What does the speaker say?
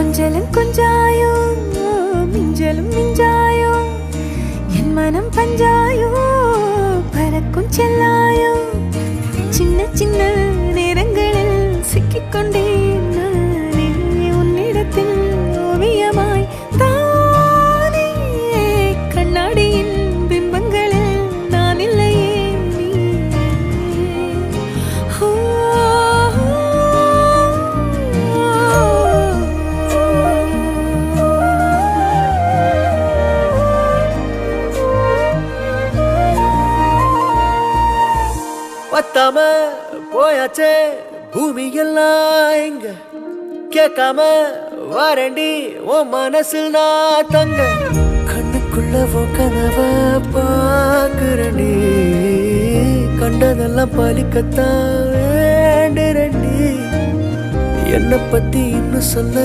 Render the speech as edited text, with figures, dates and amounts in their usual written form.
கொஞ்சலும் கொஞ்சாயோ மிஞ்சலும் மிஞ்சாயோ என் மனம் பஞ்சாயோ பறக்கும் செல்லாயோ சின்ன சின்ன நேரங்களில் சிக்கிக்கொண்டேன் நானே உன்னிடத்தில் ஓவியமாய் தானே கண்ணாடியின் பிம்பங்களில் நான் இல்லையே பத்தாம போயாச்சே பூமி எல்லாம் இங்க கேட்காம வாரண்டி உன் மனசில் நான் தங்க கண்ணுக்குள்ள உன் கனவ பாக்குறண்டி கண்டதெல்லாம் பலிக்கத்தான் வேண்டுறண்டி என்னை பத்தி இன்னும் சொல்ல